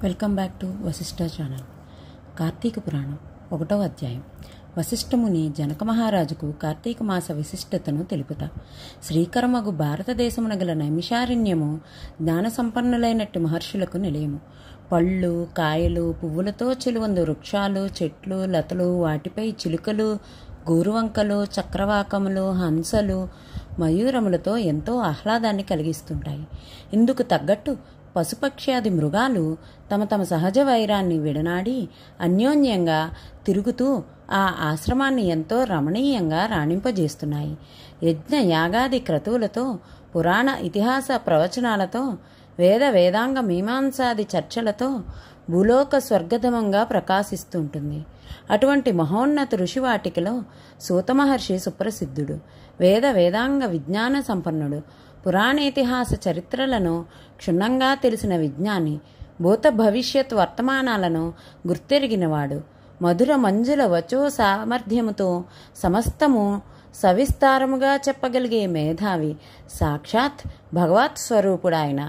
Welcome back to Vashishtha channel. Karthika Puranam 1వ అధ్యాయం. వశిష్ఠముని జనక మహారాజుకు కార్తీక మాస విశిష్టతను తెలుపుట. శ్రీకరమగు భారతదేశమున గల నైమిషారణ్యము జ్ఞాన సంపన్నులైనట్టి మహర్షులకు నిలయము. పళ్ళు, కాయలు, పువ్వులతో చెలువందు వృక్షాలు, చెట్లు, లతలు, వాటిపై చిలుకలు, గోరువంకలు, చక్రవాకములు, హంసలు, మయూరములతో ఎంతో ఆహ్లాదాన్ని కలిగిస్తుంటాయి. ఇందుకు తగ్గట్టు పశుపక్ష్యాది మృగాలు తమ తమ సహజ వైరాన్ని విడనాడి అన్యోన్యంగా తిరుగుతూ ఆ ఆశ్రమాన్ని ఎంతో రమణీయంగా రాణింపజేస్తున్నాయి. యజ్ఞ యాగాది క్రతువులతో, పురాణ ఇతిహాస ప్రవచనాలతో, వేదాంగ మీమాంసాది చర్చలతో భూలోక స్వర్గధమంగా ప్రకాశిస్తుంటుంది. అటువంటి మహోన్నత ఋషివాటికలో సూతమహర్షి సుప్రసిద్ధుడు. వేదాంగ విజ్ఞాన సంపన్నుడు. పురాణేతిహాస చరిత్రలను క్షుణ్ణంగా తెలిసిన విజ్ఞాని. భూత భవిష్యత్ వర్తమానాలను గుర్తెరిగినవాడు. మధుర మంజుల వచో సామర్థ్యముతో సమస్తము సవిస్తారముగా చెప్పగలిగే మేధావి. సాక్షాత్ భగవత్ స్వరూపుడాయన.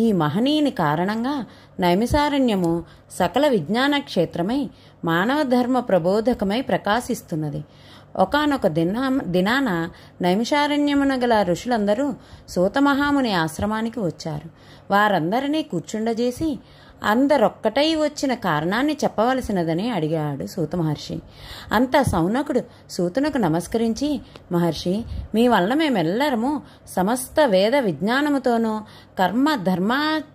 ఈ మహనీయుని కారణంగా నైమిసారణ్యము సకల విజ్ఞాన క్షేత్రమై మానవ ధర్మ ప్రబోధకమై ప్రకాశిస్తున్నది. ఒకానొక దినాన నైమిషారణ్యమున గల ఋషులందరూ సూతమహాముని ఆశ్రమానికి వచ్చారు. వారందరినీ కూర్చుండజేసి అందరొక్కటై వచ్చిన కారణాన్ని చెప్పవలసినదని అడిగాడు సూతమహర్షి. అంత సౌనకుడు సూతునకు నమస్కరించి, మహర్షి, మీ వలన మేమెల్లరము సమస్త వేద విజ్ఞానముతోనూ, కర్మ ధర్మాచరాలతోనూ,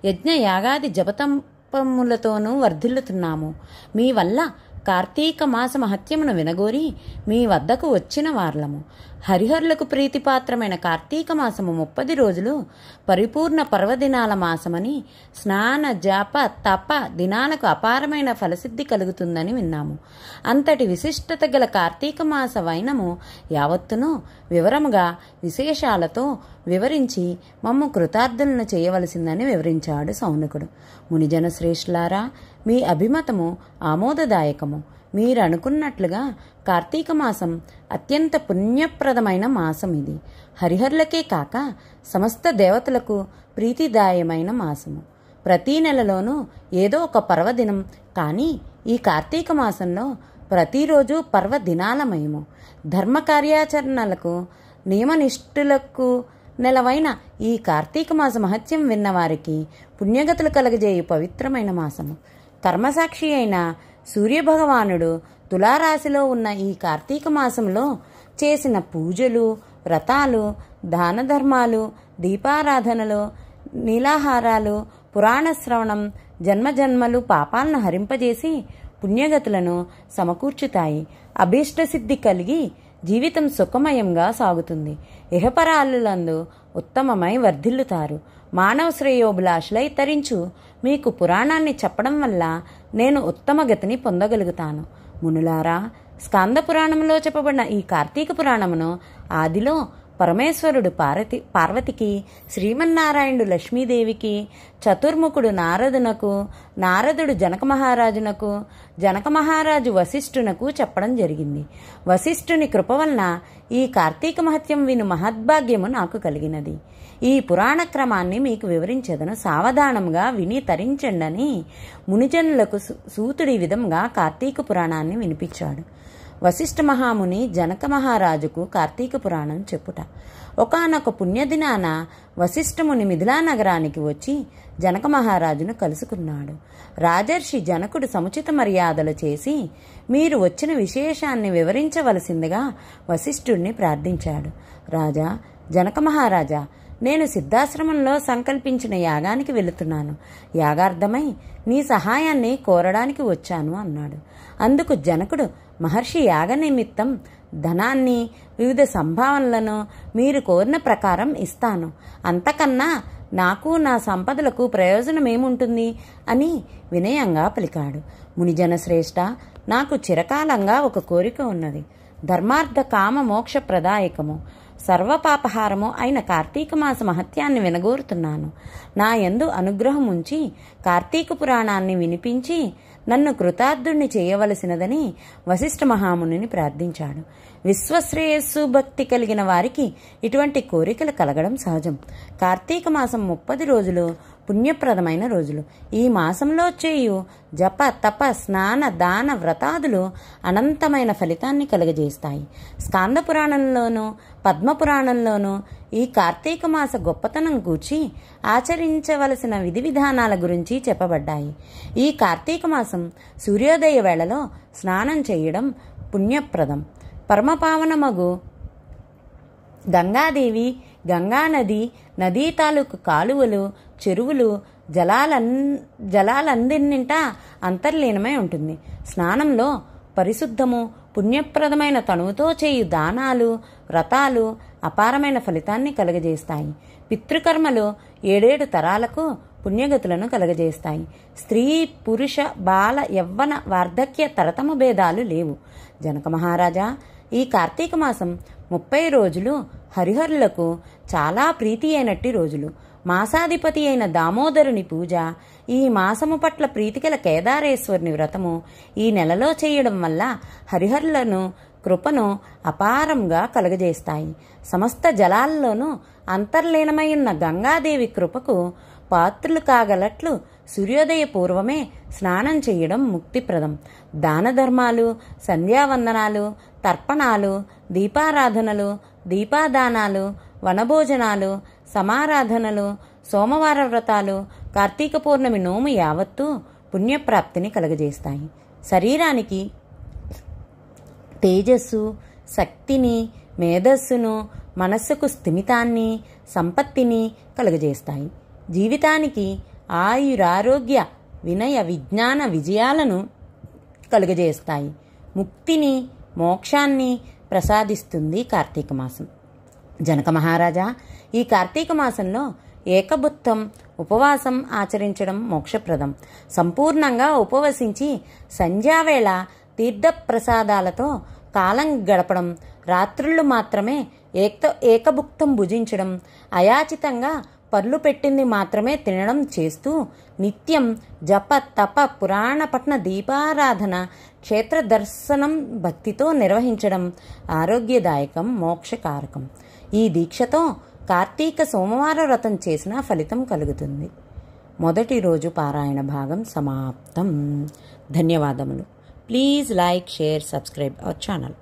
యజ్ఞ యాగాది జపతంపములతోనూ వర్ధిల్లుతున్నాము. మీ వల్ల కార్తీక మాస మహత్యమును వినగోరి మీ వద్దకు వచ్చిన వార్లము. హరిహరులకు ప్రీతిపాత్రమైన కార్తీక మాసము 30 రోజులు పరిపూర్ణ పర్వదినాల మాసమని, స్నాన జప తప దినాలకు అపారమైన ఫలసిద్ధి కలుగుతుందని విన్నాము. అంతటి విశిష్టత గల కార్తీక మాస వైనము యావత్తును వివరముగా విశేషాలతో వివరించి మమ్ము కృతార్థులను చేయవలసిందని వివరించాడు సౌనకుడు. మునిజన శ్రేష్ఠులారా, మీ అభిమతము ఆమోదదాయకము. మీరనుకున్నట్లుగా కార్తీక మాసం అత్యంత పుణ్యప్రదమైన మాసం. ఇది హరిహరులకే కాక సమస్త దేవతలకు ప్రీతిదాయమైన మాసము. ప్రతీ నెలలోనూ ఏదో ఒక పర్వదినం, కానీ ఈ కార్తీక మాసంలో ప్రతిరోజు పర్వదినాలమయము. ధర్మ కార్యాచరణలకు నియమనిష్ఠులకు నెలవైన ఈ కార్తీక మాస మహత్యం విన్నవారికి పుణ్యగతులు కలగజేయు పవిత్రమైన మాసము. కర్మసాక్షి అయిన సూర్యభగవానుడు తులారాశిలో ఉన్న ఈ కార్తీక మాసంలో చేసిన పూజలు, వ్రతాలు, దాన ధర్మాలు, దీపారాధనలు, నీలాహారాలు, పురాణ శ్రవణం జన్మజన్మలు పాపాలను హరింపజేసి పుణ్యగతులను సమకూర్చుతాయి. అభీష్టసిద్ధి కలిగి జీవితం సుఖమయంగా సాగుతుంది. ఇహపరాలందు ఉత్తమమై వర్ధిల్లుతారు. మానవ శ్రేయోభిలాషులై తరించు మీకు పురాణాన్ని చెప్పడం వల్ల నేను ఉత్తమ గతిని పొందగలుగుతాను. మునులారా, స్కాంద పురాణంలో చెప్పబడిన ఈ కార్తీక పురాణమును ఆదిలో పరమేశ్వరుడు పార్వతికి, శ్రీమన్నారాయణుడు లక్ష్మీదేవికి, చతుర్ముఖుడు నారదునకు, నారదుడు జనక మహారాజునకు, జనక మహారాజు వశిష్ఠునకు చెప్పడం జరిగింది. వశిష్ఠుని కృప వలన ఈ కార్తీక మహత్యం విను మహద్భాగ్యము నాకు కలిగినది. ఈ పురాణ క్రమాన్ని మీకు వివరించెదను, సావధానంగా విని తరించండని మునిజనులకు సూతుడి విధంగా కార్తీక పురాణాన్ని వినిపించాడు. వశిష్ఠ మహాముని జనక మహారాజుకు కార్తీక పురాణం చెప్పుట. ఒకానొక పుణ్యదినాన వశిష్ఠముని మిథిలా నగరానికి వచ్చి జనక మహారాజును కలుసుకున్నాడు. రాజర్షి జనకుడు సముచిత మర్యాదలు చేసి మీరు వచ్చిన విశేషాన్ని వివరించవలసిందిగా వశిష్ఠుడిని ప్రార్థించాడు. రాజా, జనక మహారాజా, నేను సిద్ధాశ్రమంలో సంకల్పించిన యాగానికి వెళుతున్నాను. యాగార్థమై నీ సహాయాన్ని కోరడానికి వచ్చాను అన్నాడు. అందుకు జనకుడు, మహర్షి యాగ నిమిత్తం ధనాన్ని, వివిధ సంభావనలను మీరు కోరిన ప్రకారం ఇస్తాను. అంతకన్నా నాకు నా సంపదలకు ప్రయోజనమేముంటుంది అని వినయంగా పలికాడు. మునిజన శ్రేష్ఠ, నాకు చిరకాలంగా ఒక కోరిక ఉన్నది. ధర్మార్థ కామ మోక్ష ప్రదాయకము, సర్వపాపహారము అయిన కార్తీక మాస మహత్యాన్ని వినగోరుతున్నాను. నా యందు అనుగ్రహం ఉంచి కార్తీక పురాణాన్ని వినిపించి నన్ను కృతార్థుణ్ణి చేయవలసినదని వశిష్ఠ మహామునిని ప్రార్థించాడు. విశ్వశ్రేయస్సు భక్తి కలిగిన వారికి ఇటువంటి కోరికలు కలగడం సహజం. కార్తీక మాసం 30 రోజులు పుణ్యప్రదమైన రోజులు. ఈ మాసంలో చేయు జప తప స్నాన దాన వ్రతాదులు అనంతమైన ఫలితాన్ని కలుగజేస్తాయి. స్కాంద పురాణంలోనూ పద్మపురాణంలోనూ ఈ కార్తీక మాస గొప్పతనం గూర్చి ఆచరించవలసిన విధి విధానాల గురించి చెప్పబడ్డాయి. ఈ కార్తీక మాసం సూర్యోదయ వేళలో స్నానం చేయడం పుణ్యప్రదం. పరమపావనమగు గంగాదేవి, గంగానది, నదీ తాలూకు కాలువలు, చెరువులు, జలాలందిన్నింటా అంతర్లీనమై ఉంటుంది. స్నానంలో పరిశుద్ధము, పుణ్యప్రదమైన తనువుతో చేయు దానాలు, వ్రతాలు అపారమైన ఫలితాన్ని కలుగజేస్తాయి. పితృకర్మలు 7 తరాలకు పుణ్యగతులను కలుగజేస్తాయి. స్త్రీ, పురుష, బాల, యవ్వన, వార్ధక్య తరతమ భేదాలు లేవు. జనక మహారాజా, ఈ కార్తీక మాసం 30 రోజులు హరిహరులకు చాలా ప్రీతి అయినట్టి రోజులు. మాసాధిపతి అయిన దామోదరుని పూజ, ఈ మాసము పట్ల ప్రీతిగల కేదారేశ్వరుని వ్రతము ఈ నెలలో చేయడం వల్ల హరిహరులను కృపను అపారంగా కలుగజేస్తాయి. సమస్త జలాల్లోనూ అంతర్లీనమై ఉన్న గంగాదేవి కృపకు పాత్రులు కాగలట్లు సూర్యోదయ పూర్వమే స్నానం చేయడం ముక్తిప్రదం. దాన ధర్మాలు, సంధ్యావందనాలు, తర్పణాలు, దీపారాధనలు, దీపాదానాలు, వనభోజనాలు, సమారాధనలు, సోమవార వ్రతాలు, కార్తీక పౌర్ణమి నోము యావత్తూ పుణ్యప్రాప్తిని కలుగజేస్తాయి. శరీరానికి తేజస్సు, శక్తిని, మేధస్సును, మనస్సుకు స్థిమితాన్ని, సంపత్తిని కలుగజేస్తాయి. జీవితానికి ఆయురారోగ్య, వినయ, విజ్ఞాన విజయాలను కలుగజేస్తాయి. ముక్తిని, మోక్షాన్ని ప్రసాదిస్తుంది కార్తీక మాసం. జనక మహారాజా, ఈ కార్తీక మాసంలో ఏకభుత్తం ఉపవాసం ఆచరించడం మోక్షప్రదం. సంపూర్ణంగా ఉపవసించి సంధ్యావేళ తీర్థప్రసాదాలతో కాలం గడపడం, రాత్రుళ్ళు మాత్రమే ఏకభుక్తం భుజించడం, అయాచితంగా పర్లు పెట్టింది మాత్రమే తినడం చేస్తూ నిత్యం జప తప పురాణ పఠన దీపారాధన క్షేత్ర దర్శనం భక్తితో నిర్వహించడం ఆరోగ్యదాయకం, మోక్షకారకం. ఈ దీక్షతో కార్తీక సోమవార వ్రతం చేసిన ఫలితం కలుగుతుంది. మొదటి రోజు పారాయణ భాగం సమాప్తం. ధన్యవాదములు. Please like, share, subscribe our channel.